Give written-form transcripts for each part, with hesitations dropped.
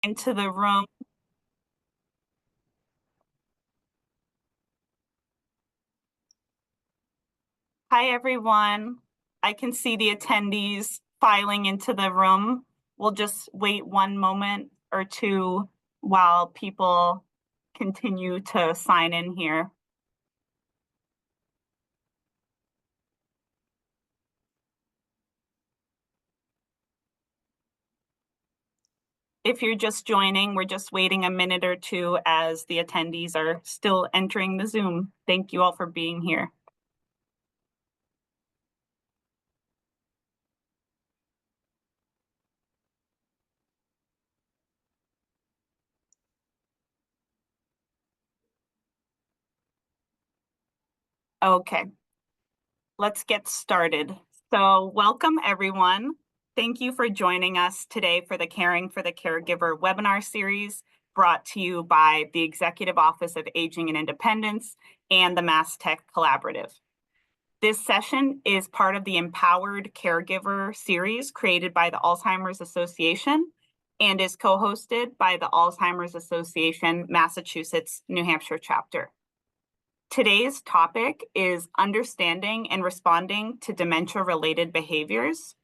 into the room. Hi, everyone. I can see the attendees filing into the room. We'll just wait one moment or two while people continue to sign in here. If you're just joining, we're just waiting a minute or two as the attendees are still entering the Zoom. Thank you all for being here. Okay, let's get started. So welcome, everyone. Thank you for joining us today for the Caring for the Caregiver Webinar Series, brought to you by the Executive Office of Aging and Independence and the Mass Tech Collaborative. This session is part of the Empowered Caregiver Series created by the Alzheimer's Association and is co-hosted by the Alzheimer's Association Massachusetts, New Hampshire chapter. Today's topic is understanding and responding to dementia-related behaviors.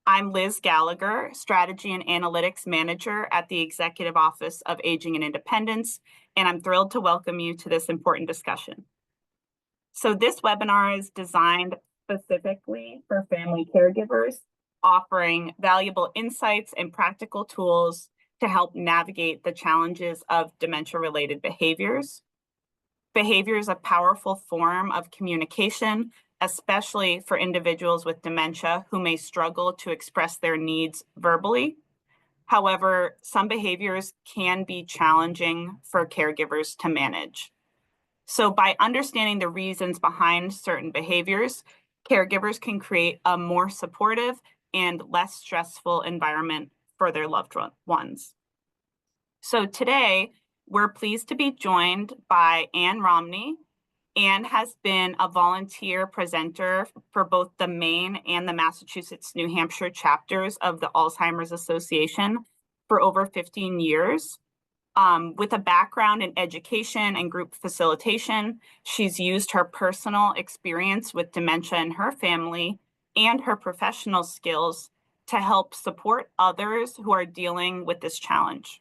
I'm Liz Gallagher, Strategy and Analytics Manager at the Executive Office of Aging and Independence, and I'm thrilled to welcome you to this important discussion. So this webinar is designed specifically for family caregivers, offering valuable insights and practical tools to help navigate the challenges of dementia-related behaviors. Behavior is a powerful form of communication, especially for individuals with dementia who may struggle to express their needs verbally. However, some behaviors can be challenging for caregivers to manage. So by understanding the reasons behind certain behaviors, caregivers can create a more supportive and less stressful environment for their loved ones. So today, we're pleased to be joined by Romney. Anne has been a volunteer presenter for both the Maine and the Massachusetts, New Hampshire chapters of the Alzheimer's Association for over 15 years. With a background in education and group facilitation, she's used her personal experience with dementia in her family and her professional skills to help support others who are dealing with this challenge.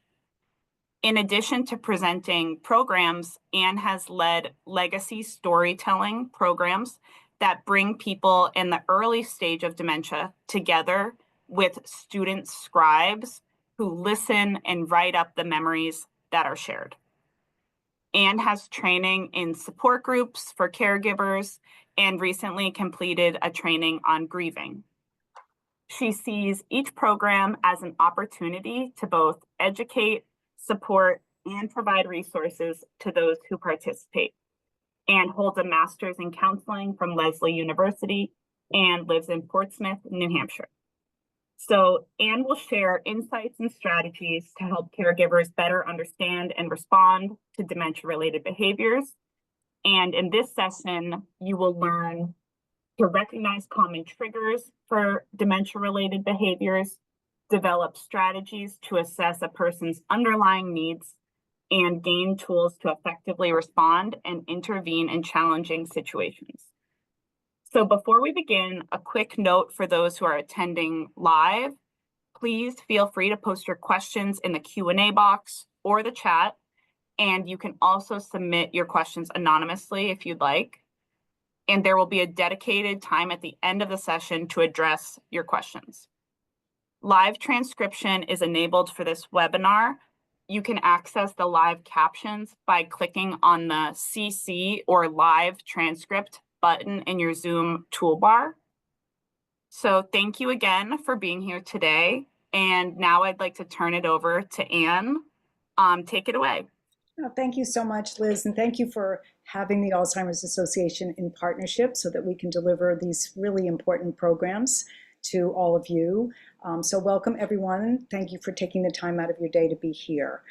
In addition to presenting programs, Anne has led legacy storytelling programs that bring people in the early stage of dementia together with student scribes who listen and write up the memories that are shared. Anne has training in support groups for caregivers and recently completed a training on grieving. She sees each program as an opportunity to both educate, support, and provide resources to those who participate, and holds a master's in counseling from Lesley University and lives in Portsmouth, New Hampshire. So Anne will share insights and strategies to help caregivers better understand and respond to dementia-related behaviors. And in this session, you will learn to recognize common triggers for dementia-related behaviors, develop strategies to assess a person's underlying needs, and gain tools to effectively respond and intervene in challenging situations. So before we begin, a quick note for those who are attending live, please feel free to post your questions in the Q&A box or the chat, and you can also submit your questions anonymously if you'd like. And there will be a dedicated time at the end of the session to address your questions. Live transcription is enabled for this webinar. You can access the live captions by clicking on the CC or live transcript button in your Zoom toolbar. So thank you again for being here today. And now I'd like to turn it over to Anne. Take it away. Thank you so much, Liz, and thank you for having the Alzheimer's Association in partnership so that we can deliver these really important programs to all of you. So welcome, everyone. Thank you for taking the time out of your day to be here.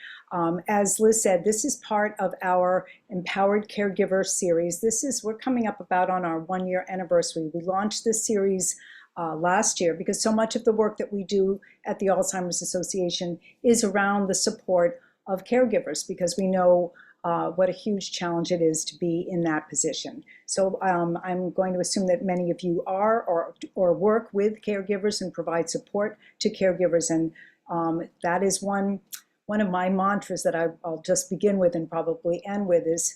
As Liz said, this is part of our Empowered Caregiver Series. We're coming up about on our 1-year anniversary. We launched this series last year, because so much of the work that we do at the Alzheimer's Association is around the support of caregivers, because we know what a huge challenge it is to be in that position. So I'm going to assume that many of you are or work with caregivers and provide support to caregivers, and that is one of my mantras that I'll just begin with and probably end with is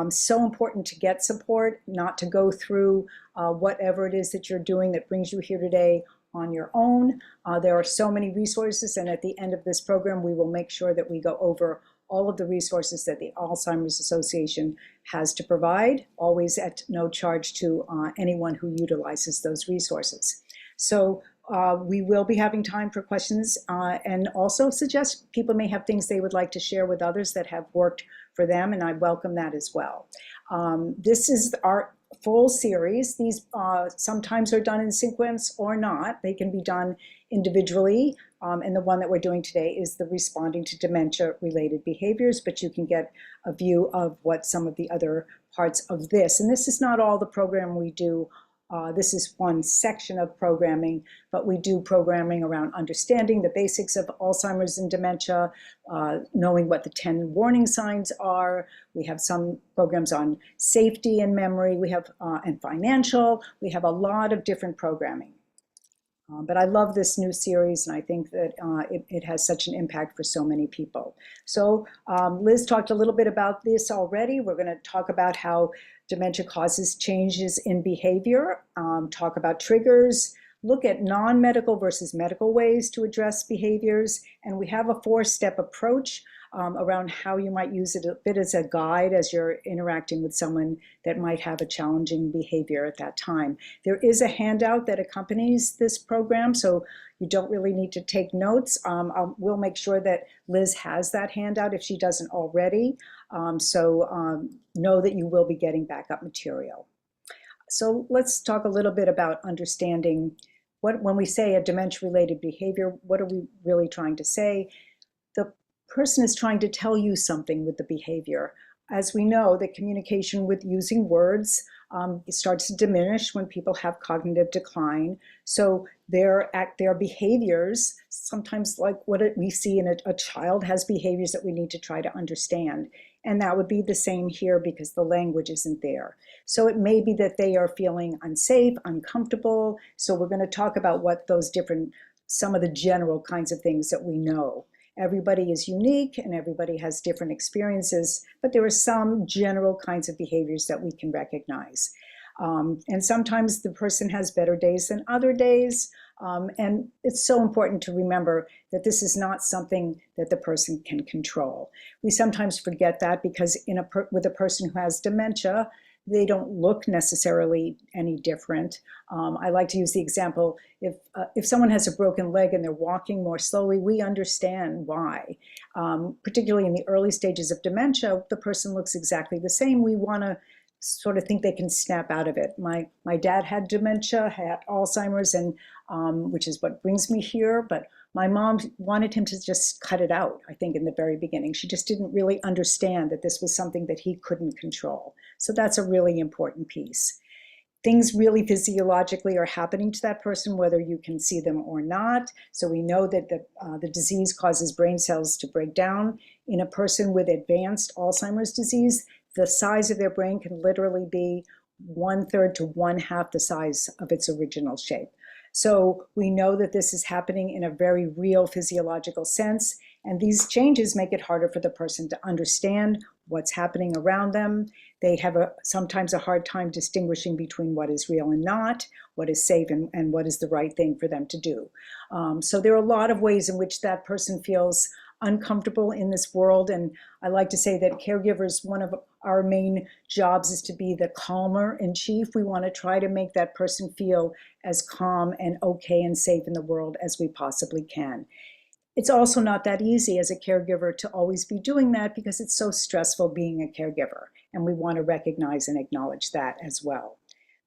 so important to get support, not to go through whatever it is that you're doing that brings you here today on your own. There are so many resources, and at the end of this program, we will make sure that we go over all of the resources that the Alzheimer's Association has to provide, always at no charge to anyone who utilizes those resources. So we will be having time for questions and also suggest people may have things they would like to share with others that have worked for them, and I welcome that as well. This is our full series. These sometimes are done in sequence or not. They can be done individually, and the one that we're doing today is the responding to dementia-related behaviors, but you can get a view of what some of the other parts of this. And this is not all the program we do. This is one section of programming, but we do programming around understanding the basics of Alzheimer's and dementia, knowing what the 10 warning signs are. We have some programs on safety and memory. We have and financial. We have a lot of different programming. But I love this new series, and I think that it has such an impact for so many people. So Liz talked a little bit about this already. We're going to talk about how dementia causes changes in behavior, talk about triggers, look at non-medical versus medical ways to address behaviors, and we have a 4-step approach around how you might use it a bit as a guide as you're interacting with someone that might have a challenging behavior at that time. There is a handout that accompanies this program, so you don't really need to take notes. We'll make sure that Liz has that handout if she doesn't already, so know that you will be getting backup material. So let's talk a little bit about understanding when we say a dementia-related behavior, what are we really trying to say? The person is trying to tell you something with the behavior. As we know, the communication with using words starts to diminish when people have cognitive decline. So their behaviors, sometimes like what we see in a child has behaviors that we need to try to understand. And that would be the same here because the language isn't there. So it may be that they are feeling unsafe, uncomfortable. So we're going to talk about what those some of the general kinds of things that we know. Everybody is unique and everybody has different experiences, but there are some general kinds of behaviors that we can recognize. And sometimes the person has better days than other days. And it's so important to remember that this is not something that the person can control. We sometimes forget that because with a person who has dementia, they don't look necessarily any different. I like to use the example, if someone has a broken leg and they're walking more slowly, we understand why. Particularly in the early stages of dementia, the person looks exactly the same. We want to sort of think they can snap out of it. My dad had dementia, had Alzheimer's, and which is what brings me here, but my mom wanted him to just cut it out, I think, in the very beginning. She just didn't really understand that this was something that he couldn't control. So that's a really important piece. Things really physiologically are happening to that person, whether you can see them or not. So we know that the disease causes brain cells to break down. In a person with advanced Alzheimer's disease, the size of their brain can literally be 1/3 to 1/2 the size of its original shape. So we know that this is happening in a very real physiological sense, and these changes make it harder for the person to understand what's happening around them. They have sometimes a hard time distinguishing between what is real and not, what is safe and what is the right thing for them to do. So there are a lot of ways in which that person feels uncomfortable in this world, and I like to say that caregivers, one of our main jobs is to be the calmer in chief. We want to try to make that person feel as calm and okay and safe in the world as we possibly can. It's also not that easy as a caregiver to always be doing that because it's so stressful being a caregiver, and we want to recognize and acknowledge that as well.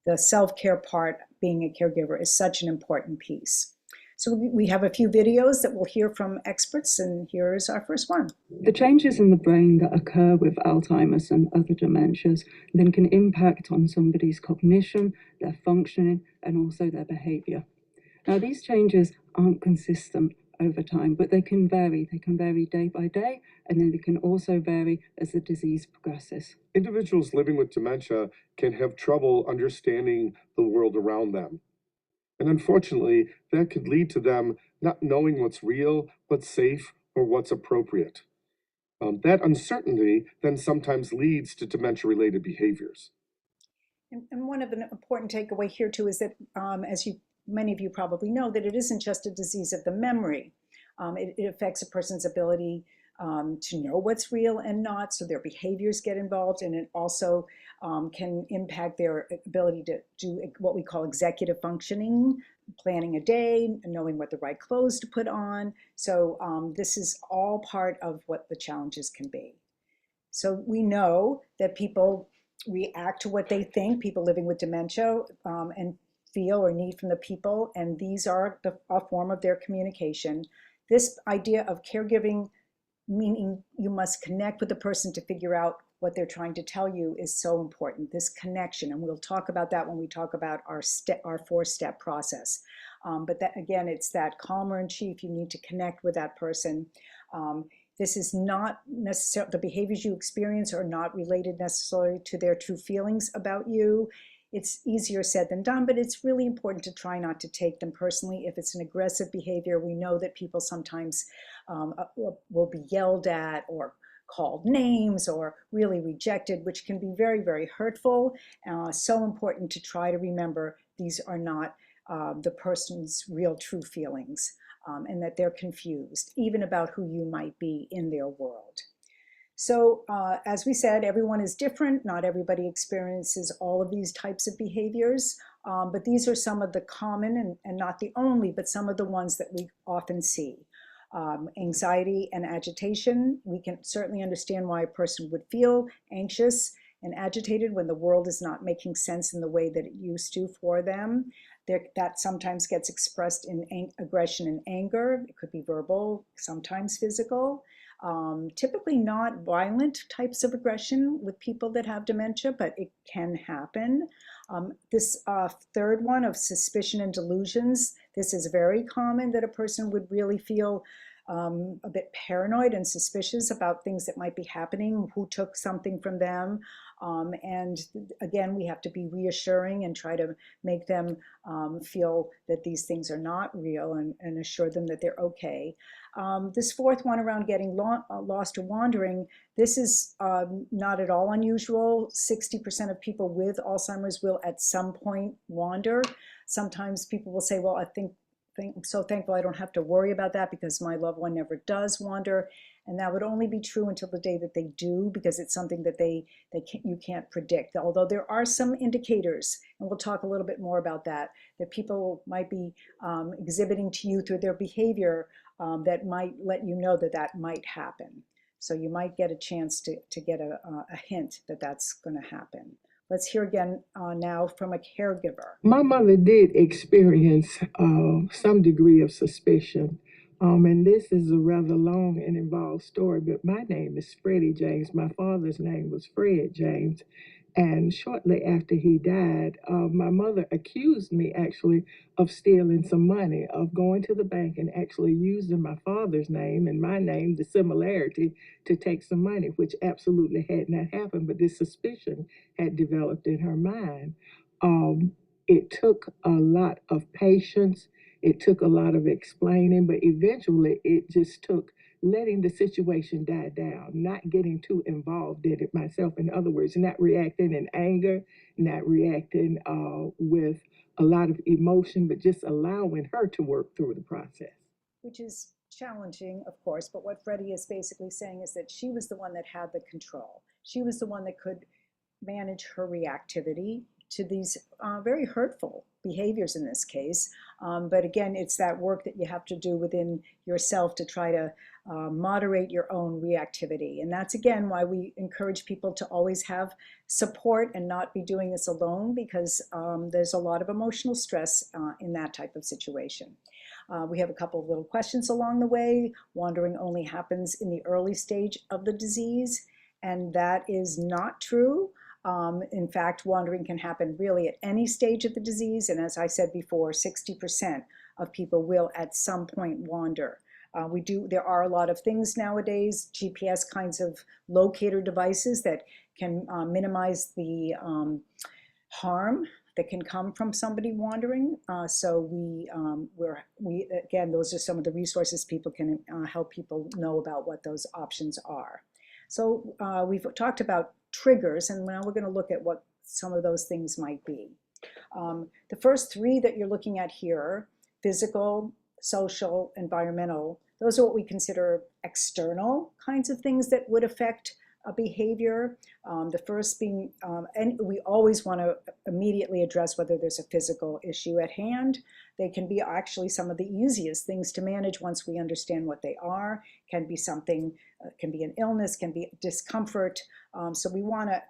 The self-care part, being a caregiver, is such an important piece. So we have a few videos that we'll hear from experts, and here's our first one. The changes in the brain that occur with Alzheimer's and other dementias then can impact on somebody's cognition, their functioning, and also their behavior. Now, these changes aren't consistent over time, but they can vary. They can vary day by day, and then they can also vary as the disease progresses. Individuals living with dementia can have trouble understanding the world around them. And unfortunately, that could lead to them not knowing what's real, what's safe, or what's appropriate. That uncertainty then sometimes leads to dementia-related behaviors. And one of an important takeaway here too is that, as many of you probably know, that it isn't just a disease of the memory. It affects a person's ability to know what's real and not, so their behaviors get involved, and it also can impact their ability to do what we call executive functioning, planning a day, knowing what the right clothes to put on. So this is all part of what the challenges can be. So we know that people react to what they think, people living with dementia, and feel or need from the people, and these are a form of their communication. This idea of caregiving, meaning you must connect with the person to figure out what they're trying to tell you, is so important, this connection. And we'll talk about that when we talk about our four-step process. But that, again, it's that calmer in chief. You need to connect with that person. This is not necessarily, the behaviors you experience are not related necessarily to their true feelings about you. It's easier said than done, but it's really important to try not to take them personally. If it's an aggressive behavior, we know that people sometimes will be yelled at or called names or really rejected, which can be very, very hurtful. So important to try to remember these are not the person's real true feelings, and that they're confused, even about who you might be in their world. So as we said, everyone is different. Not everybody experiences all of these types of behaviors, but these are some of the common and not the only, but some of the ones that we often see. Anxiety and agitation. We can certainly understand why a person would feel anxious and agitated when the world is not making sense in the way that it used to for them. That sometimes gets expressed in aggression and anger. It could be verbal, sometimes physical. Typically not violent types of aggression with people that have dementia, but it can happen. This third one of suspicion and delusions, this is very common, that a person would really feel a bit paranoid and suspicious about things that might be happening, who took something from them. And again, we have to be reassuring and try to make them feel that these things are not real, and assure them that they're okay. This fourth one around getting lost or wandering, this is not at all unusual. 60% of people with Alzheimer's will at some point wander. Sometimes people will say, well, I'm so thankful I don't have to worry about that because my loved one never does wander. And that would only be true until the day that they do, because it's something that you can't predict. Although there are some indicators, and we'll talk a little bit more about that people might be exhibiting to you through their behavior that might let you know that might happen. So you might get a chance to get a hint that that's going to happen. Let's hear again now from a caregiver. My mother did experience some degree of suspicion. And this is a rather long and involved story, but my name is Freddie James. My father's name was Fred James. And shortly after he died, my mother accused me actually of stealing some money, of going to the bank and actually using my father's name and my name, the similarity, to take some money, which absolutely had not happened. But this suspicion had developed in her mind. It took a lot of patience. It took a lot of explaining, but eventually it just took letting the situation die down, not getting too involved in it myself. In other words, not reacting in anger, not reacting with a lot of emotion, but just allowing her to work through the process. Which is challenging, of course, but what Freddie is basically saying is that she was the one that had the control. She was the one that could manage her reactivity to these very hurtful behaviors in this case. But again, it's that work that you have to do within yourself to try to moderate your own reactivity. And that's, again, why we encourage people to always have support and not be doing this alone, because there's a lot of emotional stress in that type of situation. We have a couple of little questions along the way. Wandering only happens in the early stage of the disease, and that is not true. In fact, wandering can happen really at any stage of the disease, and as I said before, 60% of people will at some point wander. There are a lot of things nowadays, GPS kinds of locator devices that can minimize the harm that can come from somebody wandering. So again, those are some of the resources people can help people know about what those options are. So we've talked about triggers, and now we're going to look at what some of those things might be. The first three that you're looking at here, physical, social, environmental, those are what we consider external kinds of things that would affect a behavior. The first being, and we always want to immediately address whether there's a physical issue at hand. They can be actually some of the easiest things to manage once we understand what they are. Can be something, can be an illness, can be discomfort. So we want to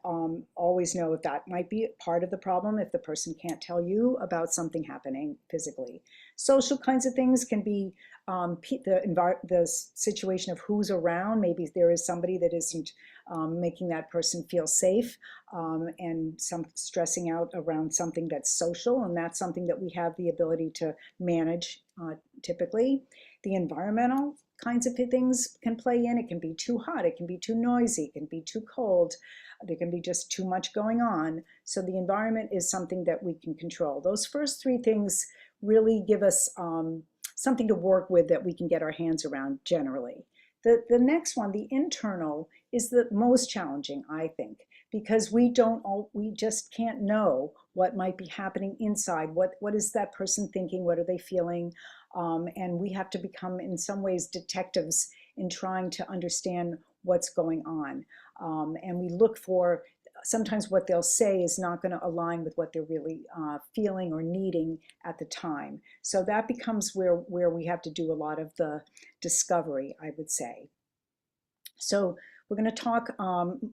always know if that might be part of the problem, if the person can't tell you about something happening physically. Social kinds of things can be the situation of who's around. Maybe there is somebody that isn't making that person feel safe, and some stressing out around something that's social, and that's something that we have the ability to manage typically. The environmental kinds of things can play in. It can be too hot, it can be too noisy, it can be too cold, there can be just too much going on. So the environment is something that we can control. Those first three things really give us something to work with that we can get our hands around generally. The next one, the internal, is the most challenging, I think, because we just can't know what might be happening inside. What is that person thinking? What are they feeling? And we have to become, in some ways, detectives in trying to understand what's going on. And we look for, sometimes what they'll say is not going to align with what they're really feeling or needing at the time. So that becomes where we have to do a lot of the discovery, I would say. So we're going to talk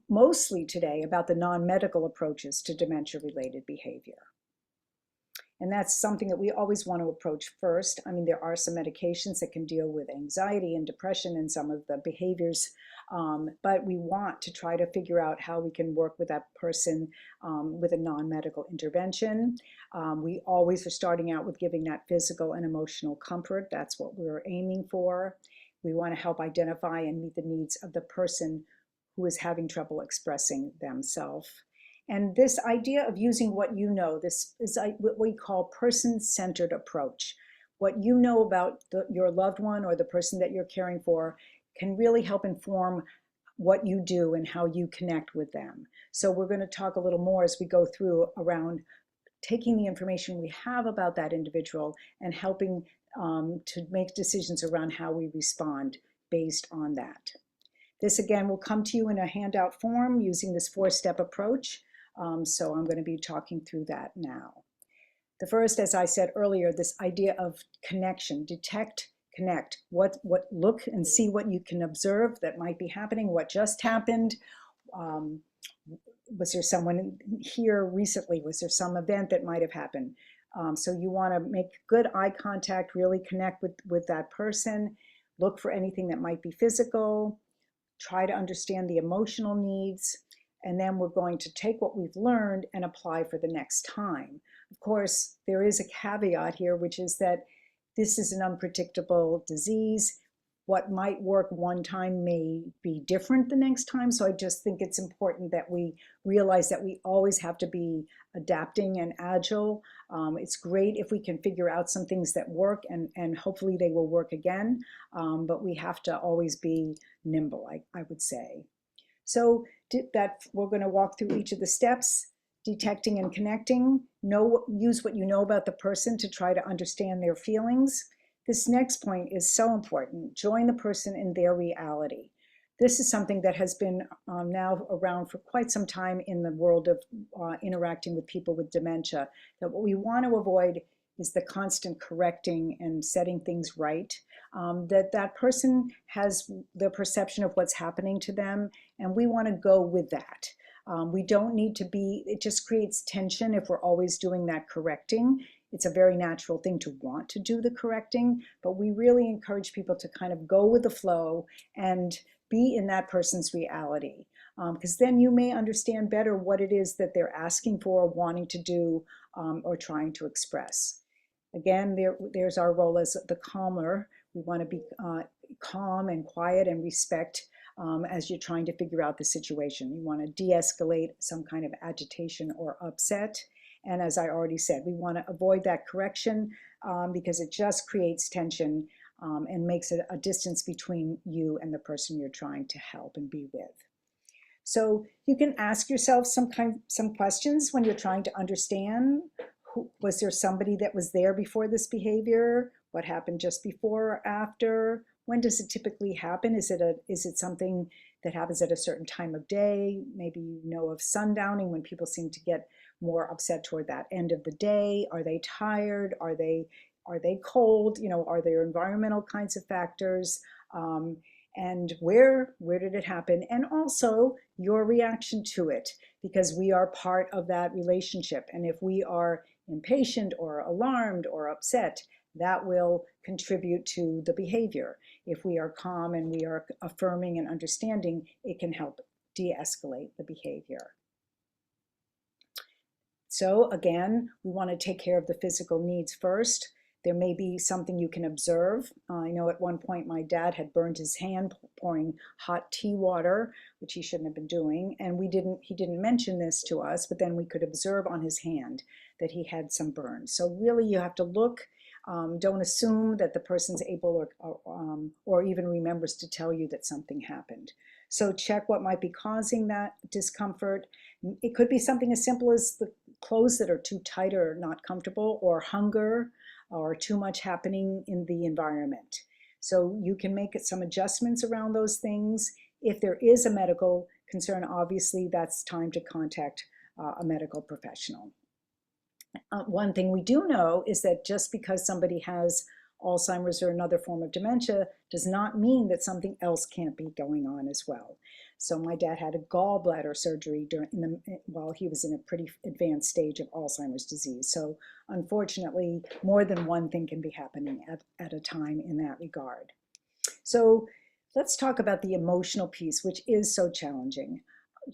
mostly today about the non-medical approaches to dementia-related behavior. And that's something that we always want to approach first. I mean, there are some medications that can deal with anxiety and depression and some of the behaviors, but we want to try to figure out how we can work with that person with a non-medical intervention. We always are starting out with giving that physical and emotional comfort. That's what we're aiming for. We want to help identify and meet the needs of the person who is having trouble expressing themselves. And this idea of using what you know, this is what we call person-centered approach. What you know about your loved one or the person that you're caring for can really help inform what you do and how you connect with them. So we're going to talk a little more as we go through around taking the information we have about that individual and helping to make decisions around how we respond based on that. This again will come to you in a handout form using this 4-step approach. So I'm going to be talking through that now. The first, as I said earlier, this idea of connection, detect, connect. Look and see what you can observe that might be happening, what just happened. Was there someone here recently? Was there some event that might have happened? So you want to make good eye contact, really connect with that person, look for anything that might be physical, try to understand the emotional needs, and then we're going to take what we've learned and apply for the next time. Of course, there is a caveat here, which is that this is an unpredictable disease. What might work one time may be different the next time. So I just think it's important that we realize that we always have to be adapting and agile. It's great if we can figure out some things that work and hopefully they will work again. But we have to always be nimble, I would say. So that we're going to walk through each of the steps, detecting and connecting. Use what you know about the person to try to understand their feelings. This next point is so important. Join the person in their reality. This is something that has been now around for quite some time in the world of interacting with people with dementia. That what we want to avoid is the constant correcting and setting things right. That person has the perception of what's happening to them, and we want to go with that. We don't need to be, it just creates tension if we're always doing that correcting. it's a very natural thing to want to do the correcting, but we really encourage people to kind of go with the flow and be in that person's reality. Because then you may understand better what it is that they're asking for, wanting to do, or trying to express. Again, there's our role as the calmer. We want to be calm and quiet and respect as you're trying to figure out the situation. You want to de-escalate some kind of agitation or upset. And as I already said, we want to avoid that correction because it just creates tension and makes it a distance between you and the person you're trying to help and be with. So you can ask yourself some questions when you're trying to understand. Was there somebody that was there before this behavior? What happened just before or after? When does it typically happen? Is it something that happens at a certain time of day? Maybe you know of sundowning, when people seem to get more upset toward that end of the day. Are they tired? Are they cold? You know, are there environmental kinds of factors? And where did it happen? And also your reaction to it, because we are part of that relationship. And if we are impatient or alarmed or upset, that will contribute to the behavior. If we are calm and we are affirming and understanding, it can help de-escalate the behavior. So again, we want to take care of the physical needs first. There may be something you can observe. I know at one point my dad had burned his hand pouring hot tea water, which he shouldn't have been doing, and he didn't mention this to us, but then we could observe on his hand that he had some burns. So really you have to look. Don't assume that the person's able or even remembers to tell you that something happened. So check what might be causing that discomfort. It could be something as simple as the clothes that are too tight or not comfortable, or hunger, or too much happening in the environment. So you can make some adjustments around those things. If there is a medical concern, obviously that's time to contact a medical professional. One thing we do know is that just because somebody has Alzheimer's or another form of dementia does not mean that something else can't be going on as well. So my dad had a gallbladder surgery while he was in a pretty advanced stage of Alzheimer's disease. So unfortunately, more than one thing can be happening at a time in that regard. So let's talk about the emotional piece, which is so challenging.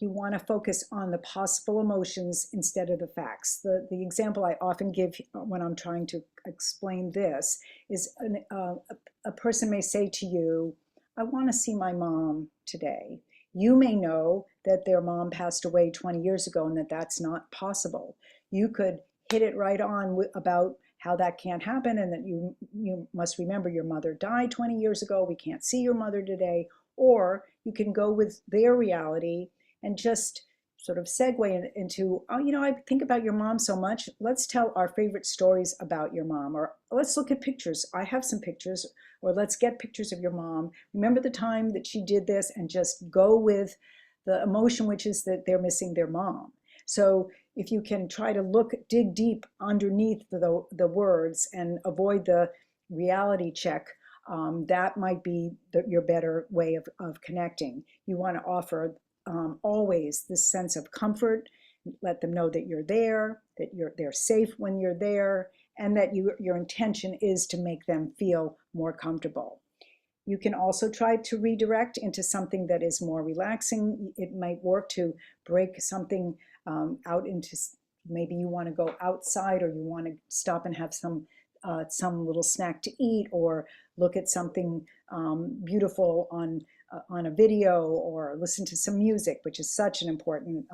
You want to focus on the possible emotions instead of the facts. The example I often give when I'm trying to explain this is a person may say to you, I want to see my mom today. You may know that their mom passed away 20 years ago and that that's not possible. You could hit it right on about how that can't happen and that you must remember your mother died 20 years ago. We can't see your mother today. Or you can go with their reality and just sort of segue into, oh, you know, I think about your mom so much. Let's tell our favorite stories about your mom, or let's look at pictures. I have some pictures, or let's get pictures of your mom. Remember the time that she did this, and just go with the emotion, which is that they're missing their mom. So if you can try to dig deep underneath the words and avoid the reality check, that might be your better way of connecting. You want to offer always this sense of comfort. Let them know that you're there, that they're safe when you're there, and that your intention is to make them feel more comfortable. You can also try to redirect into something that is more relaxing. It might work to break something out into, maybe you want to go outside, or you want to stop and have some little snack to eat, or look at something beautiful on a video, or listen to some music, which is such an important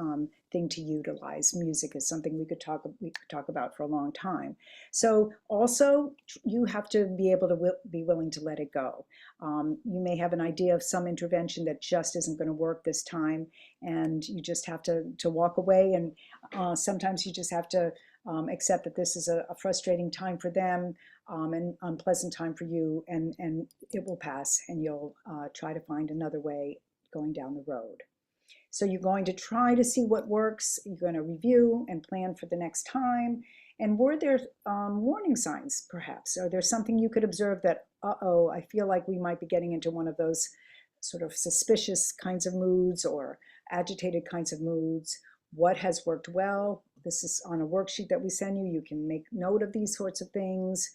thing to utilize. Music is something we could talk about for a long time. So also, you have to be able to be willing to let it go. You may have an idea of some intervention that just isn't going to work this time, and you just have to walk away. And sometimes you just have to accept that this is a frustrating time for them, and unpleasant time for you, and it will pass, and you'll try to find another way going down the road. So you're going to try to see what works. You're going to review and plan for the next time. And were there warning signs, perhaps? Are there something you could observe that, uh-oh, I feel like we might be getting into one of those sort of suspicious kinds of moods or agitated kinds of moods? What has worked well? this is on a worksheet that we send you. You can make note of these sorts of things.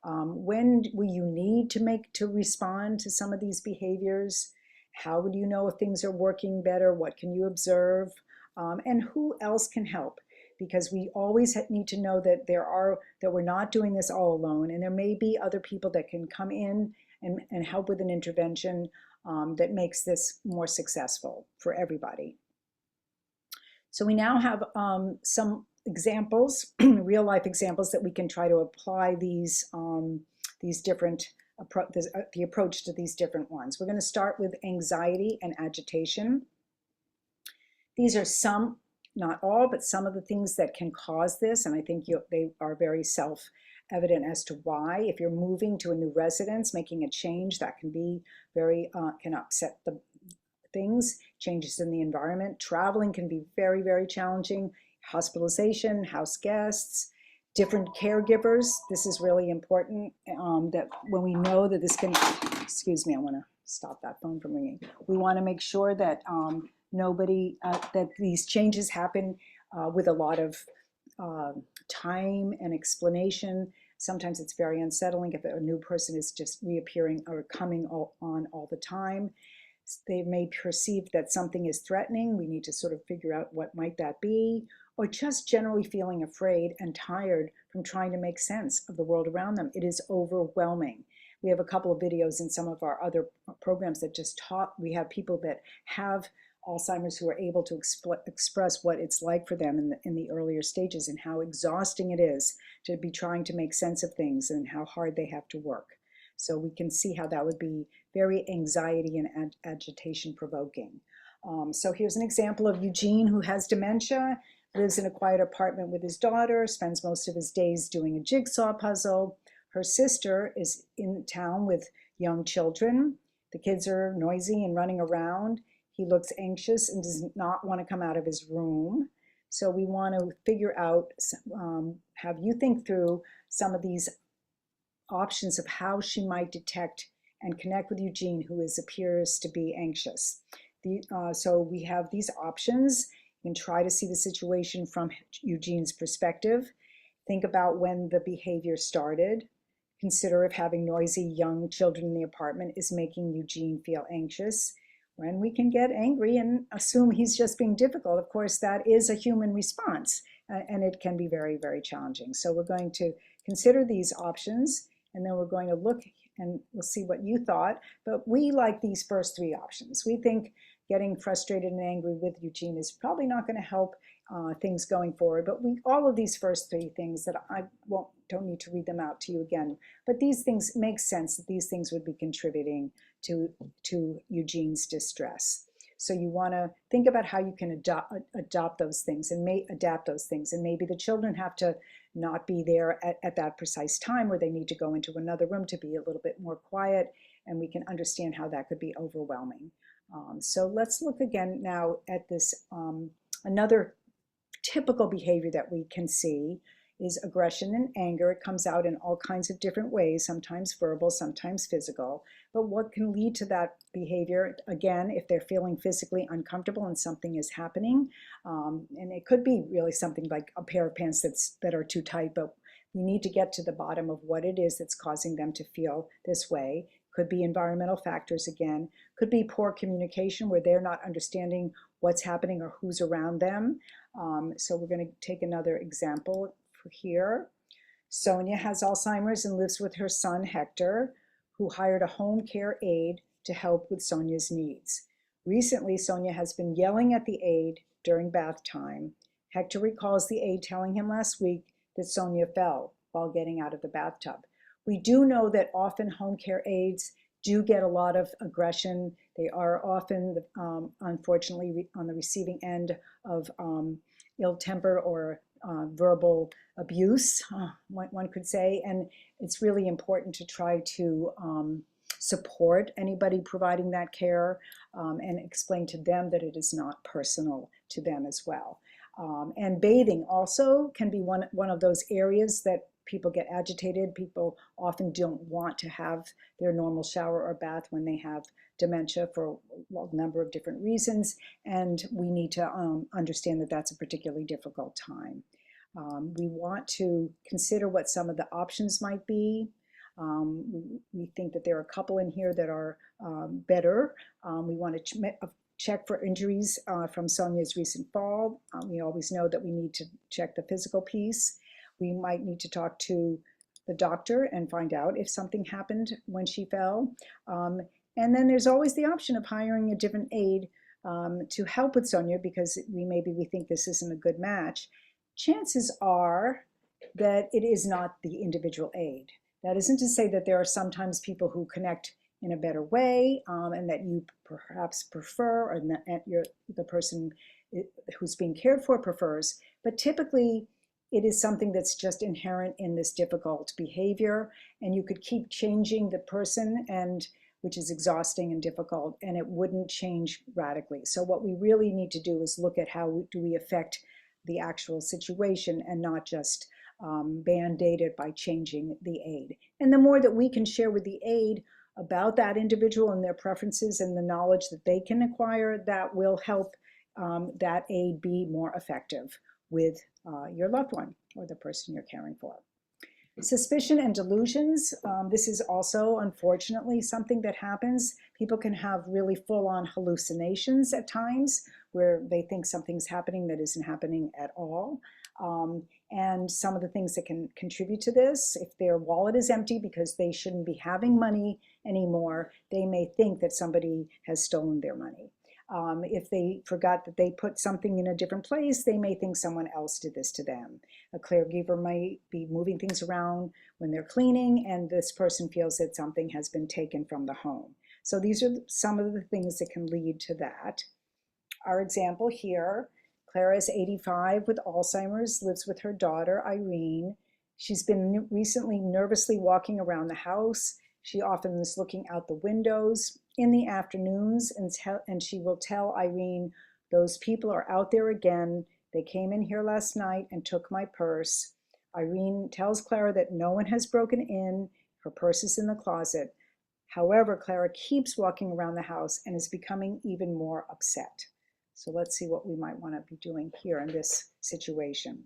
When will you need to respond to some of these behaviors? How would you know if things are working better? What can you observe? And who else can help? Because we always need to know that that we're not doing this all alone, and there may be other people that can come in and help with an intervention that makes this more successful for everybody. So we now have some examples, real life examples that we can try to apply these different the approach to these different ones. We're going to start with anxiety and agitation. These are some, not all, but some of the things that can cause this, and I think they are very self-evident as to why. If you're moving to a new residence, making a change, that can be very, can upset the things, changes in the environment. Traveling can be very, very challenging. Hospitalization, house guests, different caregivers. This is really important that when we know that this can, excuse me, I want to stop that phone from ringing. We want to make sure that that these changes happen with a lot of time and explanation. Sometimes it's very unsettling if a new person is just reappearing or coming on all the time. They may perceive that something is threatening. We need to sort of figure out what might that be, or just generally feeling afraid and tired from trying to make sense of the world around them. It is overwhelming. We have a couple of videos in some of our other programs that just taught, we have people that have Alzheimer's who are able to express what it's like for them in the earlier stages and how exhausting it is to be trying to make sense of things and how hard they have to work. So we can see how that would be very anxiety and agitation provoking. So here's an example of Eugene, who has dementia, lives in a quiet apartment with his daughter, spends most of his days doing a jigsaw puzzle. Her sister is in town with young children. The kids are noisy and running around. He looks anxious and does not want to come out of his room. So we want to figure out, have you think through some of these options of how she might detect and connect with Eugene, who appears to be anxious. So we have these options. You can try to see the situation from Eugene's perspective. Think about when the behavior started. Consider if having noisy young children in the apartment is making Eugene feel anxious. When we can get angry and assume he's just being difficult, of course, that is a human response, and it can be very, very challenging. So we're going to consider these options, and then we're going to look and we'll see what you thought. But we like these first three options. We think getting frustrated and angry with Eugene is probably not going to help things going forward. But all of these first three things that I don't need to read them out to you again. But these things make sense that these things would be contributing to Eugene's distress. So you want to think about how you can adopt those things and adapt those things. And maybe the children have to not be there at that precise time, or they need to go into another room to be a little bit more quiet, and we can understand how that could be overwhelming. So let's look again now at this. Another typical behavior that we can see is aggression and anger. It comes out in all kinds of different ways, sometimes verbal, sometimes physical. But what can lead to that behavior, again, if they're feeling physically uncomfortable and something is happening, and it could be really something like a pair of pants that are too tight, but we need to get to the bottom of what it is that's causing them to feel this way. Could be environmental factors again, could be poor communication where they're not understanding what's happening or who's around them. So we're going to take another example for here. Sonia has Alzheimer's and lives with her son Hector, who hired a home care aide to help with Sonia's needs. Recently, Sonia has been yelling at the aide during bath time. Hector recalls the aide telling him last week that Sonia fell while getting out of the bathtub. We do know that often home care aides do get a lot of aggression. They are often, unfortunately, on the receiving end of ill temper or verbal abuse, one could say. And it's really important to try to support anybody providing that care and explain to them that it is not personal to them as well. And bathing also can be one of those areas that people get agitated. People often don't want to have their normal shower or bath when they have dementia for a number of different reasons, and we need to understand that that's a particularly difficult time. We want to consider what some of the options might be. We think that there are a couple in here that are better. We want to check for injuries from Sonia's recent fall. We always know that we need to check the physical piece. We might need to talk to the doctor and find out if something happened when she fell. And then there's always the option of hiring a different aide to help with Sonia, because maybe we think this isn't a good match. Chances are that it is not the individual aide. That isn't to say that there are sometimes people who connect in a better way and that you perhaps prefer, or that the person who's being cared for prefers, but typically it is something that's just inherent in this difficult behavior, and you could keep changing the person, and which is exhausting and difficult, and it wouldn't change radically. So what we really need to do is look at how do we affect the actual situation and not just band-aid it by changing the aide. And the more that we can share with the aide about that individual and their preferences and the knowledge that they can acquire, that will help that aide be more effective with your loved one or the person you're caring for. Suspicion and delusions. This is also, unfortunately, something that happens. People can have really full-on hallucinations at times where they think something's happening that isn't happening at all. And some of the things that can contribute to this, if their wallet is empty because they shouldn't be having money anymore, they may think that somebody has stolen their money. If they forgot that they put something in a different place, they may think someone else did this to them. A caregiver might be moving things around when they're cleaning, and this person feels that something has been taken from the home. So these are some of the things that can lead to that. Our example here, Clara is 85 with Alzheimer's, lives with her daughter, Irene. She's been recently nervously walking around the house. She often is looking out the windows in the afternoons, and she will tell Irene, those people are out there again. They came in here last night and took my purse. Irene tells Clara that no one has broken in. Her purse is in the closet. However, Clara keeps walking around the house and is becoming even more upset. So let's see what we might want to be doing here in this situation.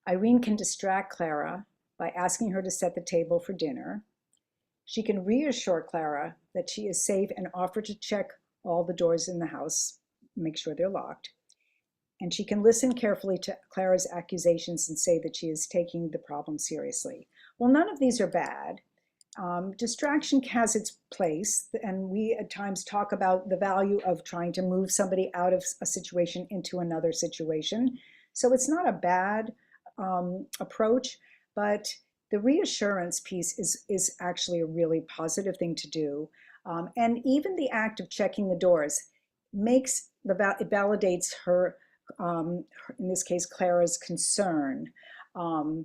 Irene can distract Clara by asking her to set the table for dinner. She can reassure Clara that she is safe and offer to check all the doors in the house, make sure they're locked. And she can listen carefully to Clara's accusations and say that she is taking the problem seriously. Well, none of these are bad. Distraction has its place, and we at times talk about the value of trying to move somebody out of a situation into another situation. So it's not a bad approach, but the reassurance piece is actually a really positive thing to do. And even the act of checking the doors it validates her, in this case, Clara's concern. And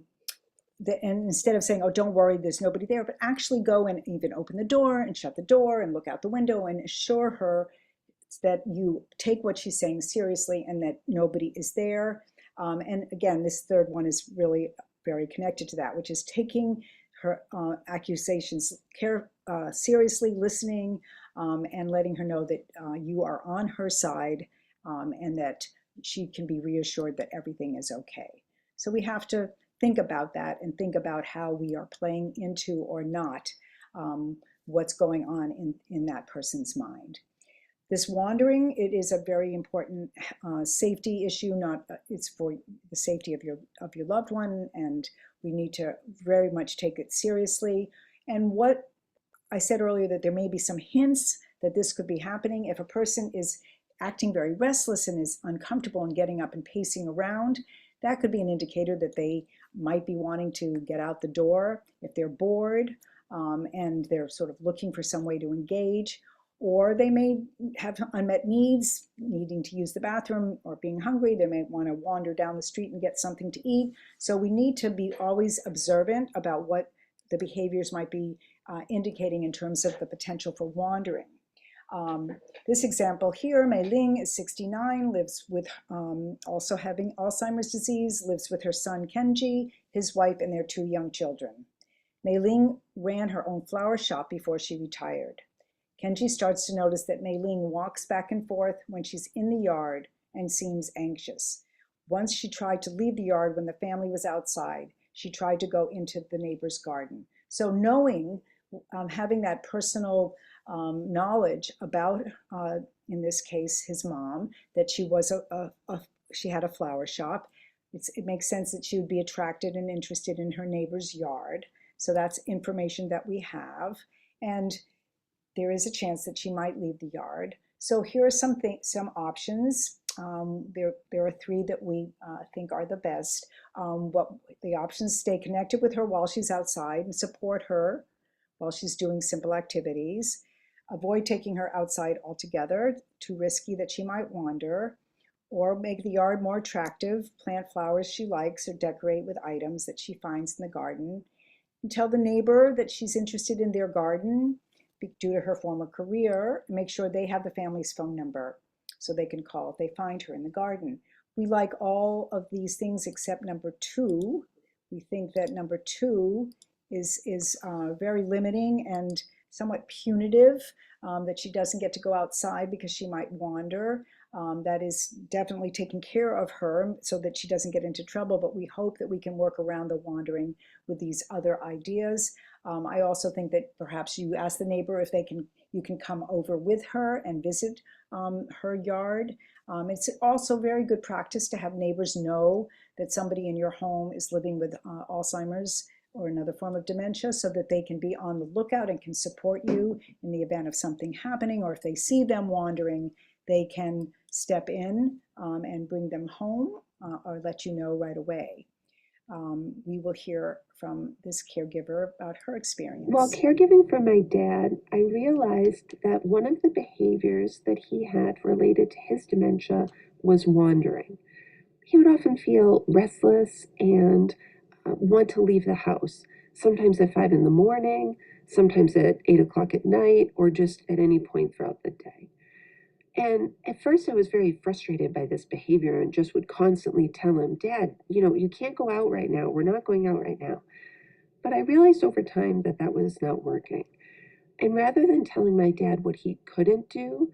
instead of saying, oh, don't worry, there's nobody there, but actually go and even open the door and shut the door and look out the window and assure her that you take what she's saying seriously and that nobody is there. And again, this third one is really very connected to that, which is taking her accusations seriously, listening, and letting her know that you are on her side and that she can be reassured that everything is okay. So we have to think about that and think about how we are playing into or not what's going on in that person's mind. This wandering, it is a very important safety issue. It's for the safety of your loved one, and we need to very much take it seriously. And what I said earlier, that there may be some hints that this could be happening. If a person is acting very restless and is uncomfortable and getting up and pacing around, that could be an indicator that they might be wanting to get out the door. If they're bored and they're sort of looking for some way to engage, or they may have unmet needs, needing to use the bathroom or being hungry. They may want to wander down the street and get something to eat. So we need to be always observant about what the behaviors might be indicating in terms of the potential for wandering. This example here, Mei Ling is 69, lives with also having Alzheimer's disease, lives with her son Kenji, his wife, and their 2 young children. Mei Ling ran her own flower shop before she retired. Kenji starts to notice that Mei Ling walks back and forth when she's in the yard and seems anxious. Once she tried to leave the yard when the family was outside. She tried to go into the neighbor's garden. So knowing, having that personal knowledge about, in this case, his mom, that she was she had a flower shop, it makes sense that she would be attracted and interested in her neighbor's yard. So that's information that we have. And there is a chance that she might leave the yard. So here are some options. There are 3 that we think are the best. The options: stay connected with her while she's outside and support her while she's doing simple activities. Avoid taking her outside altogether, too risky that she might wander. Or make the yard more attractive, plant flowers she likes, or decorate with items that she finds in the garden. And tell the neighbor that she's interested in their garden due to her former career. Make sure they have the family's phone number so they can call if they find her in the garden. We like all of these things except number 2. We think that number 2 is very limiting and somewhat punitive, that she doesn't get to go outside because she might wander. That is definitely taking care of her so that she doesn't get into trouble, but we hope that we can work around the wandering with these other ideas. I also think that perhaps you ask the neighbor if you can come over with her and visit her yard. It's also very good practice to have neighbors know that somebody in your home is living with Alzheimer's or another form of dementia, so that they can be on the lookout and can support you in the event of something happening, or if they see them wandering, they can step in and bring them home or let you know right away. We will hear from this caregiver about her experience. While caregiving for my dad, I realized that one of the behaviors that he had related to his dementia was wandering. He would often feel restless and want to leave the house, sometimes at 5 in the morning, sometimes at 8 o'clock at night, or just at any point throughout the day. And at first I was very frustrated by this behavior and just would constantly tell him, Dad, you can't go out right now. We're not going out right now. But I realized over time that that was not working. And rather than telling my dad what he couldn't do,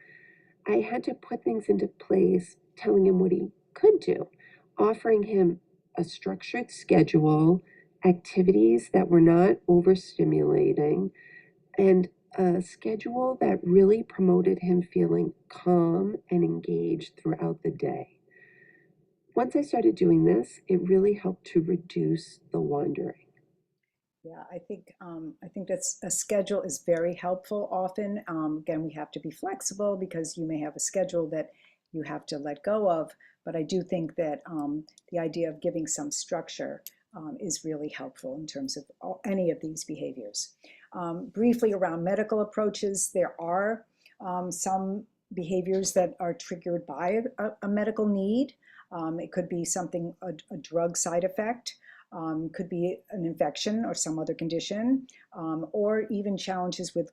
I had to put things into place, telling him what he could do, offering him a structured schedule, activities that were not overstimulating, and a schedule that really promoted him feeling calm and engaged throughout the day. Once I started doing this, it really helped to reduce the wandering. Yeah, I think that's a schedule is very helpful often. Again, we have to be flexible because you may have a schedule that you have to let go of, but I do think that the idea of giving some structure is really helpful in terms of any of these behaviors. Briefly around medical approaches, there are some behaviors that are triggered by a medical need. It could be a drug side effect. Could be an infection or some other condition, or even challenges with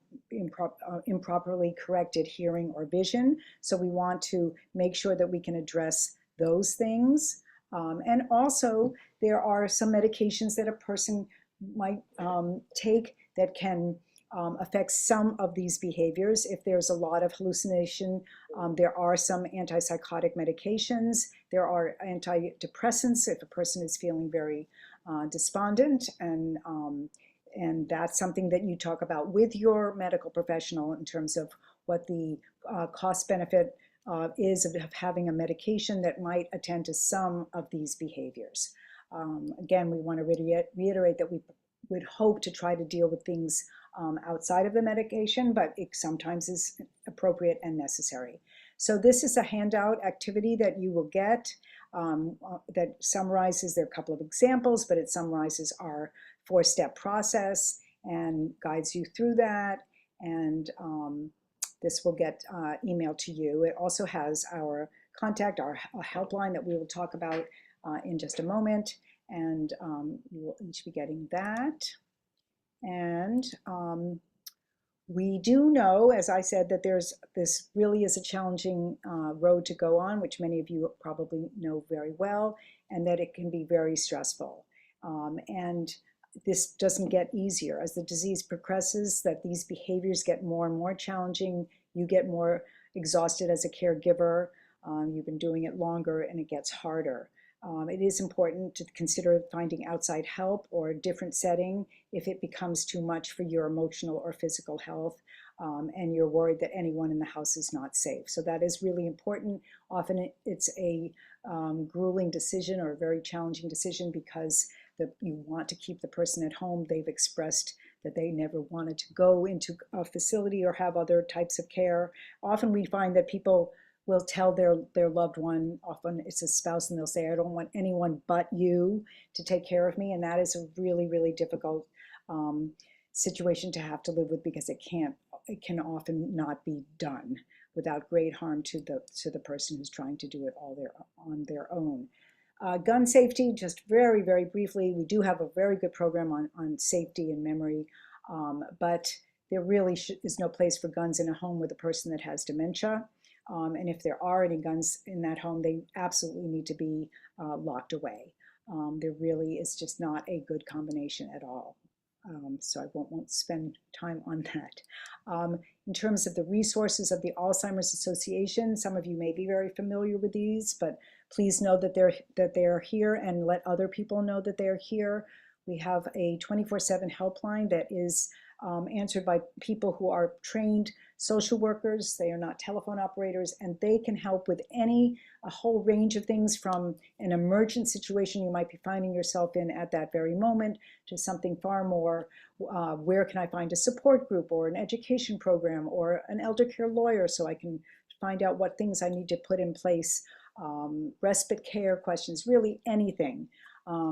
improperly corrected hearing or vision. So we want to make sure that we can address those things. And also, there are some medications that a person might take that can affect some of these behaviors. If there's a lot of hallucination, there are some antipsychotic medications. There are antidepressants if a person is feeling very despondent, and that's something that you talk about with your medical professional in terms of what the cost benefit is of having a medication that might attend to some of these behaviors. Again, we want to reiterate that we would hope to try to deal with things outside of the medication, but it sometimes is appropriate and necessary. So this is a handout activity that you will get that summarizes, there are a couple of examples, but it summarizes our 4-step process and guides you through that. And this will get emailed to you. It also has our contact, our helpline that we will talk about in just a moment. And you will each be getting that. And We do know, as I said, that this really is a challenging road to go on, which many of you probably know very well, and that it can be very stressful. And this doesn't get easier as the disease progresses, that these behaviors get more and more challenging. You get more exhausted as a caregiver. You've been doing it longer and it gets harder. It is important to consider finding outside help or a different setting if it becomes too much for your emotional or physical health, and you're worried that anyone in the house is not safe. So that is really important. Often it's a grueling decision or a very challenging decision because you want to keep the person at home. They've expressed that they never wanted to go into a facility or have other types of care. Often we find that people will tell their loved one, often it's a spouse, and they'll say, I don't want anyone but you to take care of me. And that is a really, really difficult situation to have to live with, because it can often not be done without great harm to the person who's trying to do it on their own. Gun safety, just very, very briefly, we do have a very good program on safety and memory, but there really is no place for guns in a home with a person that has dementia. And if there are any guns in that home, they absolutely need to be locked away. There really is just not a good combination at all. So I won't spend time on that. In terms of the resources of the Alzheimer's Association, some of you may be very familiar with these, but please know that they're here, and let other people know that they're here. We have a 24/7 helpline that is answered by people who are trained social workers. They are not telephone operators, and they can help with a whole range of things, from an emergent situation you might be finding yourself in at that very moment to something far more, where can I find a support group or an education program or an elder care lawyer so I can find out what things I need to put in place, respite care questions, really anything.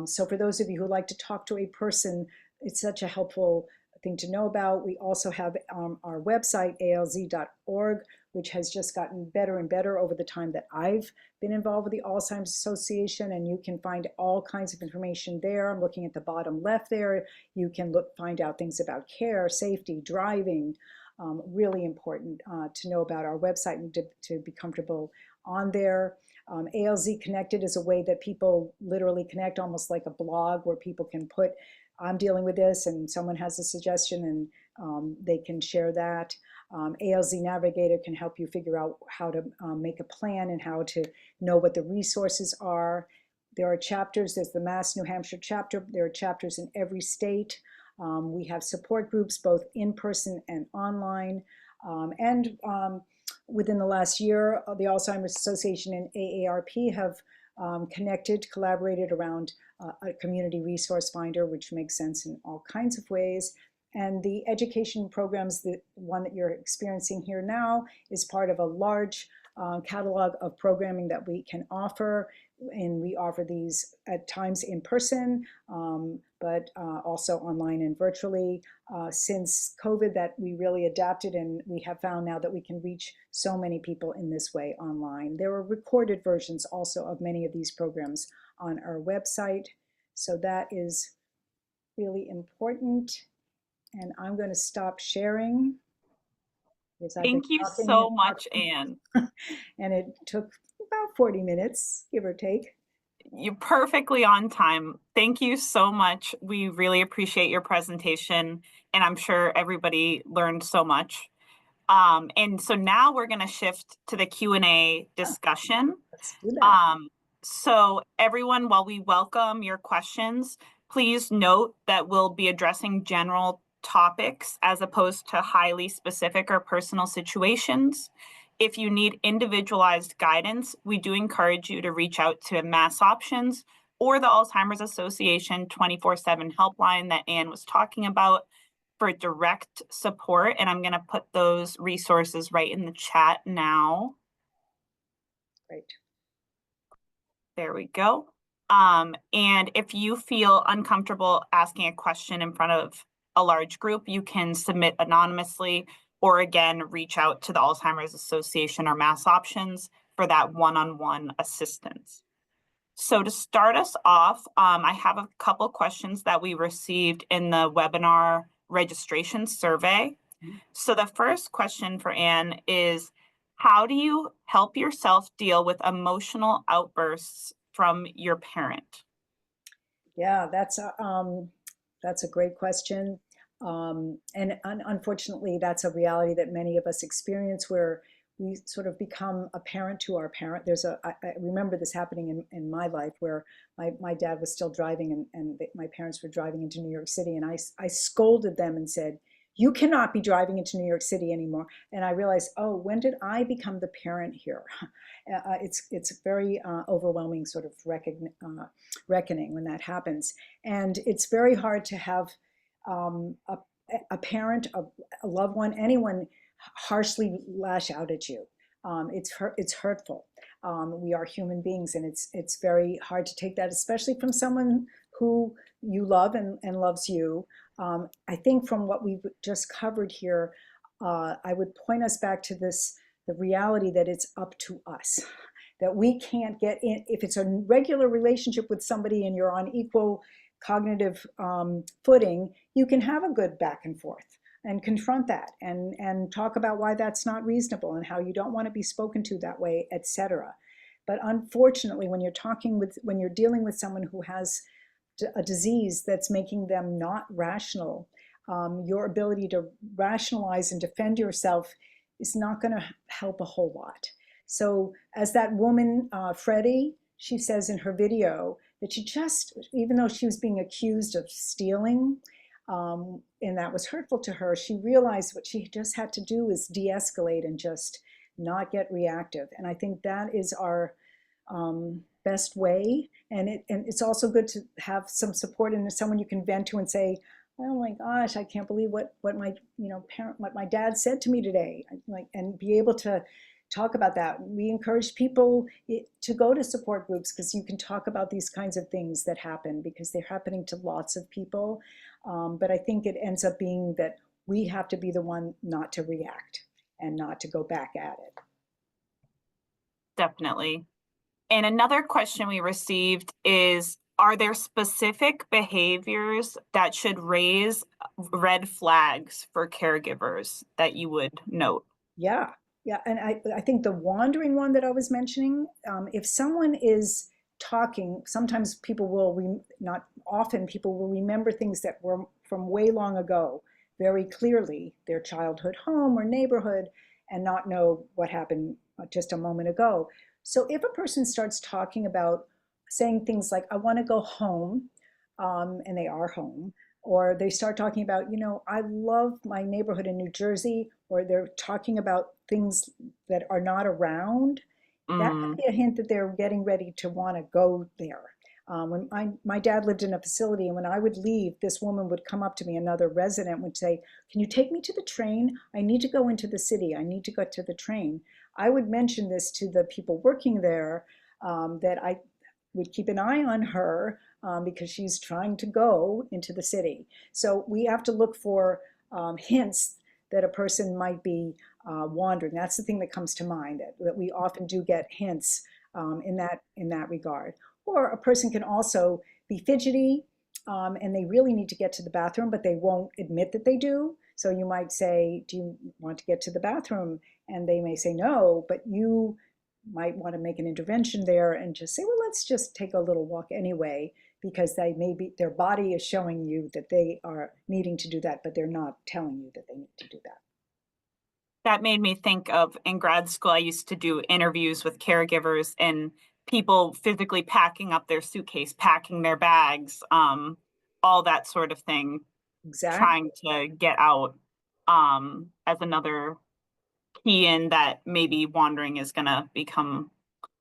So for those of you who like to talk to a person, it's such a helpful thing to know about. We also have our website, alz.org, which has just gotten better and better over the time that I've been involved with the Alzheimer's Association, and you can find all kinds of information there. I'm looking at the bottom left there. You can find out things about care, safety, driving. Really important to know about our website and to be comfortable on there. ALZ Connected is a way that people literally connect, almost like a blog where people can put, I'm dealing with this, and someone has a suggestion, and they can share that. ALZ Navigator can help you figure out how to make a plan and how to know what the resources are. There are chapters. There's the Mass New Hampshire chapter. There are chapters in every state. We have support groups, both in person and online. Within the last year, the Alzheimer's Association and AARP have collaborated around a community resource finder, which makes sense in all kinds of ways. And the education programs, the one that you're experiencing here now, is part of a large catalog of programming that we can offer. And we offer these at times in person, but also online and virtually. Since COVID, that we really adapted, and we have found now that we can reach so many people in this way online. There are recorded versions also of many of these programs on our website. So that is really important. And I'm going to stop sharing. Thank you so much, Anne. And it took about 40 minutes, give or take. You're perfectly on time. Thank you so much. We really appreciate your presentation, and I'm sure everybody learned so much. And so now we're going to shift to the Q&A discussion. Let's do that. So everyone, while we welcome your questions, please note that we'll be addressing general topics as opposed to highly specific or personal situations. If you need individualized guidance, we do encourage you to reach out to Mass Options or the Alzheimer's Association 24/7 helpline that Anne was talking about for direct support. And I'm going to put those resources right in the chat now. Great. There we go. And if you feel uncomfortable asking a question in front of a large group, you can submit anonymously, or again, reach out to the Alzheimer's Association or Mass Options for that one-on-one assistance. So to start us off, I have a couple questions that we received in the webinar registration survey. So the first question for Anne is, how do you help yourself deal with emotional outbursts from your parent? Yeah, that's a great question. And unfortunately, that's a reality that many of us experience where we sort of become a parent to our parent. I remember this happening in my life where my dad was still driving and my parents were driving into New York City. And I scolded them and said, "You cannot be driving into New York City anymore." And I realized, oh, when did I become the parent here? It's very overwhelming sort of reckoning when that happens. And it's very hard to have a parent, a loved one, anyone harshly lash out at you. It's hurtful. We are human beings, and it's very hard to take that, especially from someone who you love and loves you. I think from what we've just covered here, I would point us back to the reality that it's up to us, that we can't get in. If it's a regular relationship with somebody and you're on equal cognitive footing, you can have a good back and forth and confront that and talk about why that's not reasonable and how you don't want to be spoken to that way, etc. But unfortunately, when you're dealing with someone who has a disease that's making them not rational, your ability to rationalize and defend yourself is not going to help a whole lot. So as that woman, Freddie, she says in her video that even though she was being accused of stealing, and that was hurtful to her, she realized what she just had to do is de-escalate and just not get reactive. And I think that is our best way. And it's also good to have some support and someone you can vent to and say, "Oh my gosh, I can't believe what my what my dad said to me today," and be able to talk about that. We encourage people to go to support groups because you can talk about these kinds of things that happen because they're happening to lots of people. But I think it ends up being that we have to be the one not to react and not to go back at it. Definitely. And another question we received is, are there specific behaviors that should raise red flags for caregivers that you would note? Yeah, and I think the wandering one that I was mentioning, if someone is talking, sometimes people will, not often, people will remember things that were from way long ago very clearly, their childhood home or neighborhood, and not know what happened just a moment ago. So if a person starts talking about saying things like, "I want to go home," and they are home, or they start talking about, "I love my neighborhood in New Jersey," or they're talking about things that are not around, that could be a hint that they're getting ready to want to go there. When my dad lived in a facility, and when I would leave, this woman would come up to me, another resident would say, "Can you take me to the train? I need to go into the city. I need to go to the train." I would mention this to the people working there, that I would keep an eye on her because she's trying to go into the city. So we have to look for hints that a person might be wandering. That's the thing that comes to mind, that we often do get hints in that regard. Or a person can also be fidgety and they really need to get to the bathroom, but they won't admit that they do. So you might say, "Do you want to get to the bathroom?" And they may say no, but you might want to make an intervention there and just say, "Well, let's just take a little walk anyway," because their body is showing you that they are needing to do that, but they're not telling you that they need to do that. That made me think of, in grad school, I used to do interviews with caregivers and people physically packing up their suitcase, packing their bags, all that sort of thing, Exactly. trying to get out, as another key in that maybe wandering is going to become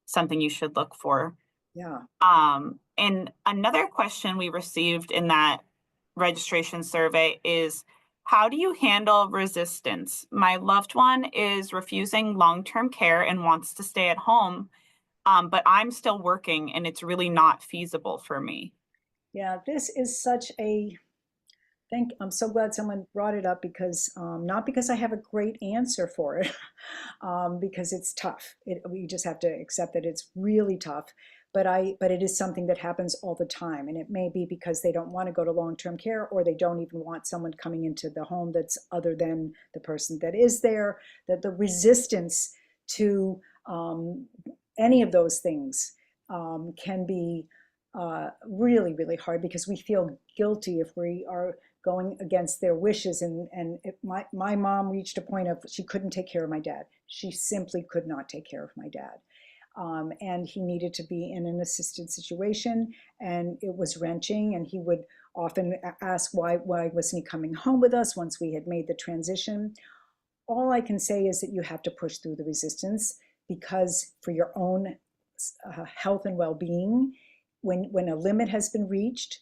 something you should look for. Yeah. And another question we received in that registration survey is, how do you handle resistance? My loved one is refusing long-term care and wants to stay at home, but I'm still working and it's really not feasible for me. Yeah, this is such I'm so glad someone brought it up because not because I have a great answer for it, because it's tough. We just have to accept that it's really tough. but it is something that happens all the time. And it may be because they don't want to go to long-term care, or they don't even want someone coming into the home that's other than the person that is there, that the resistance to any of those things can be really, really hard, because we feel guilty if we are going against their wishes. And if my mom reached a point of she couldn't take care of my dad. She simply could not take care of my dad. And he needed to be in an assisted situation, and it was wrenching. And he would often ask why wasn't he coming home with us once we had made the transition. All I can say is that you have to push through the resistance, because for your own health and well-being, when a limit has been reached,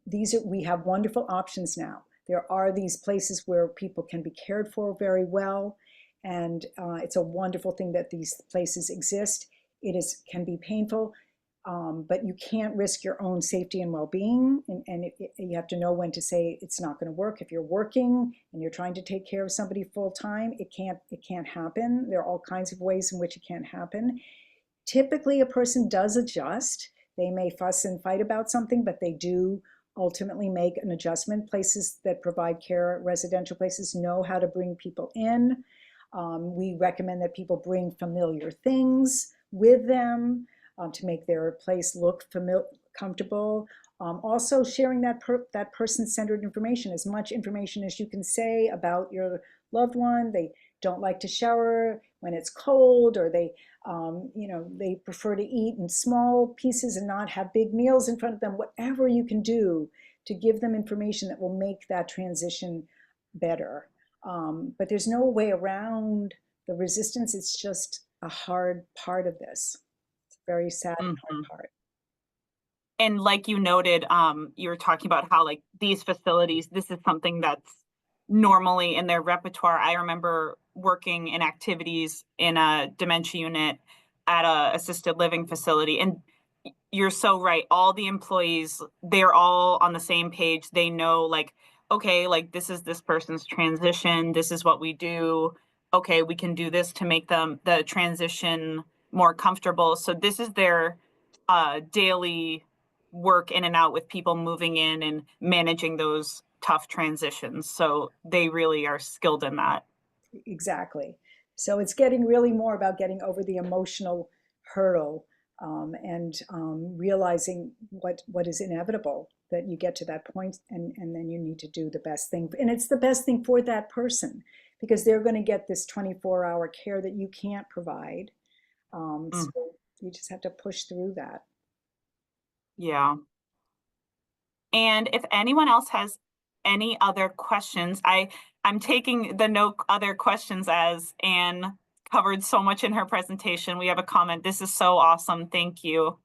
we have wonderful options now. There are these places where people can be cared for very well, and it's a wonderful thing that these places exist. It can be painful, but you can't risk your own safety and well-being, and you have to know when to say it's not going to work. If you're working and you're trying to take care of somebody full-time, it can't happen. There are all kinds of ways in which it can't happen. Typically, a person does adjust. They may fuss and fight about something, but they do ultimately make an adjustment. Places that provide care, residential places, know how to bring people in. We recommend that people bring familiar things with them to make their place look comfortable. Also sharing that person-centered information, as much information as you can say about your loved one. They don't like to shower when it's cold, or they prefer to eat in small pieces and not have big meals in front of them. Whatever you can do to give them information that will make that transition better. But there's no way around the resistance. It's just a hard part of this. It's a very sad and hard part. And like you noted, you were talking about how like these facilities, this is something that's normally in their repertoire. I remember working in activities in a dementia unit at a assisted living facility, and you're so right. All the employees, they're all on the same page. They know like, okay, like this is this person's transition. This is what we do. Okay, we can do this to make the transition more comfortable. So this is their daily work in and out with people moving in and managing those tough transitions. So they really are skilled in that. Exactly. So it's getting really more about getting over the emotional hurdle, and realizing what is inevitable, that you get to that point, and then you need to do the best thing. And it's the best thing for that person, because they're going to get this 24-hour care that you can't provide. So you just have to push through that. Yeah. And if anyone else has any other questions, I'm taking the no other questions as Anne covered so much in her presentation. We have a comment. This is so awesome. Thank you.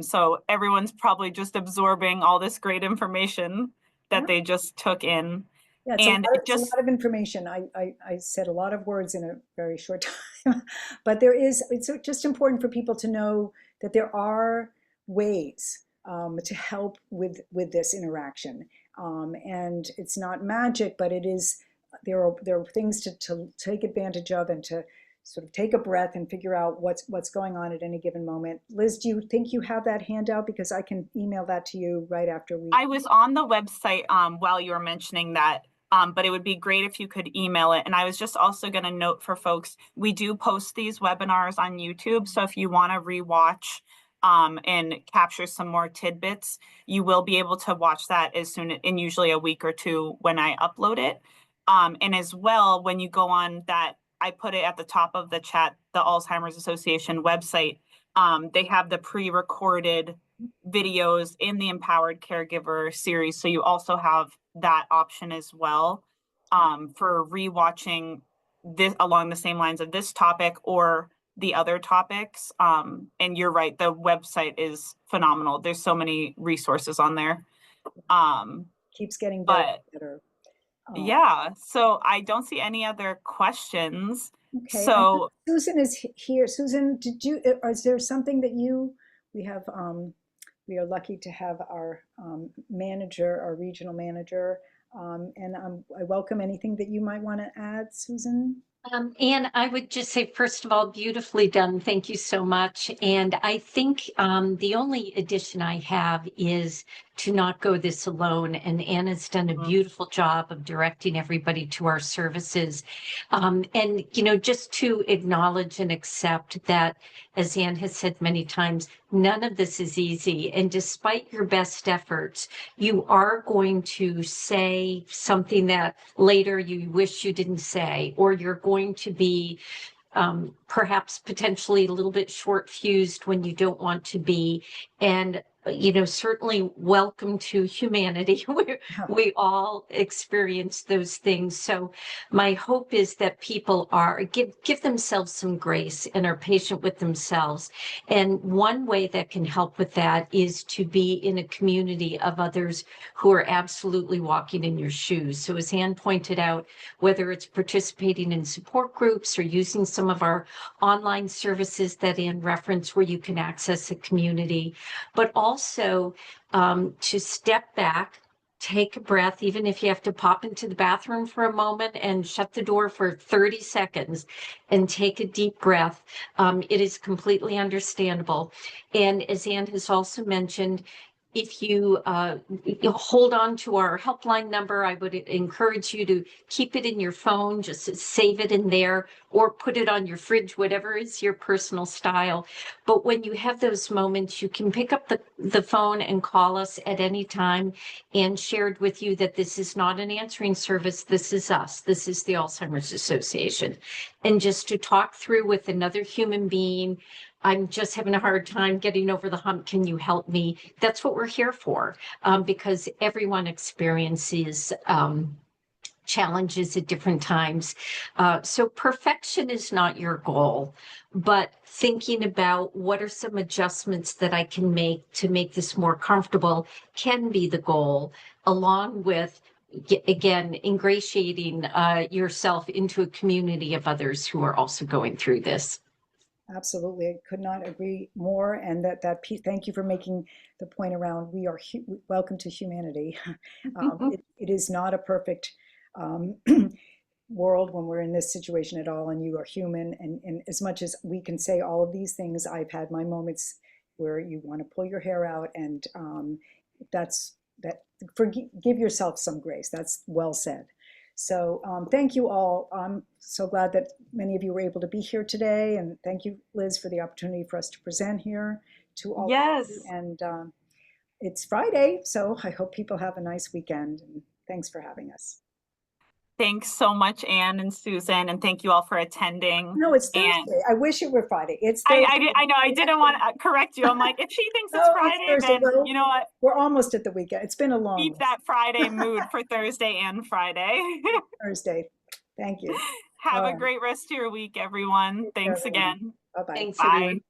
So everyone's probably just absorbing all this great information that they just took in. Yeah, it's a lot of information. I said a lot of words in a very short time, but it's just important for people to know that there are ways to help with this interaction. And it's not magic, but there are things to take advantage of, and to sort of take a breath and figure out what's going on at any given moment. Liz, do you think you have that handout? Because I can email that to you right after I was on the website while you were mentioning that, but it would be great if you could email it. And I was just also going to note for folks, we do post these webinars on YouTube. So if you want to rewatch and capture some more tidbits, you will be able to watch that in usually a week or two when I upload it. And as well, when you go on that, I put it at the top of the chat, the Alzheimer's Association website. They have the pre-recorded videos in the Empowered Caregiver series. So you also have that option as well for rewatching this along the same lines of this topic or the other topics. And you're right, the website is phenomenal. There's so many resources on there. Keeps getting better and better. Yeah, so I don't see any other questions. Okay, So Susan is here. Susan, is there something that we are lucky to have our manager, our regional manager, and I welcome anything that you might want to add, Susan. And I would just say, first of all, beautifully done. Thank you so much. And I think the only addition I have is to not go this alone. And Anna's done a beautiful job of directing everybody to our services. And, you know, just to acknowledge and accept that, as Anne has said many times, none of this is easy. And despite your best efforts, you are going to say something that later you wish you didn't say, or you're going to be perhaps potentially a little bit short fused when you don't want to be. And, you know, certainly welcome to humanity. We all experience those things. So my hope is that people give themselves some grace and are patient with themselves. And one way that can help with that is to be in a community of others who are absolutely walking in your shoes. So as Anne pointed out, whether it's participating in support groups or using some of our online services that Anne referenced where you can access a community, but also to step back, take a breath, even if you have to pop into the bathroom for a moment and shut the door for 30 seconds and take a deep breath. It is completely understandable. And as Anne has also mentioned, if you hold on to our helpline number, I would encourage you to keep it in your phone, just save it in there, or put it on your fridge, whatever is your personal style. But when you have those moments, you can pick up the phone and call us at any time. And shared with you that this is not an answering service. This is us. This is the Alzheimer's Association. And just to talk through with another human being, I'm just having a hard time getting over the hump. Can you help me? That's what we're here for, because everyone experiences challenges at different times. So perfection is not your goal, but thinking about what are some adjustments that I can make to make this more comfortable can be the goal, along with, again, ingratiating yourself into a community of others who are also going through this. Absolutely, I could not agree more. And thank you for making the point around we are welcome to humanity. It is not a perfect world when we're in this situation at all, and you are human. And as much as we can say all of these things, I've had my moments where you want to pull your hair out, and give yourself some grace. That's well said. So thank you all. I'm so glad that many of you were able to be here today. And thank you, Liz, for the opportunity for us to present here to all Yes. of you. And it's Friday, so I hope people have a nice weekend. And thanks for having us. Thanks so much, Anne and Susan, and thank you all for attending. No, it's Thursday. And I wish it were Friday. It's Thursday. I know, I didn't want to correct you. I'm like, if she thinks it's No, Friday, Thursday. then Well, you know what? we're almost at the weekend. It's been a long Keep that Friday mood for Thursday and Friday. Thursday. Thank you. Have All a right. great rest of your week, everyone. Take care, Thanks everyone. again. Bye-bye. Thanks, Bye. everyone.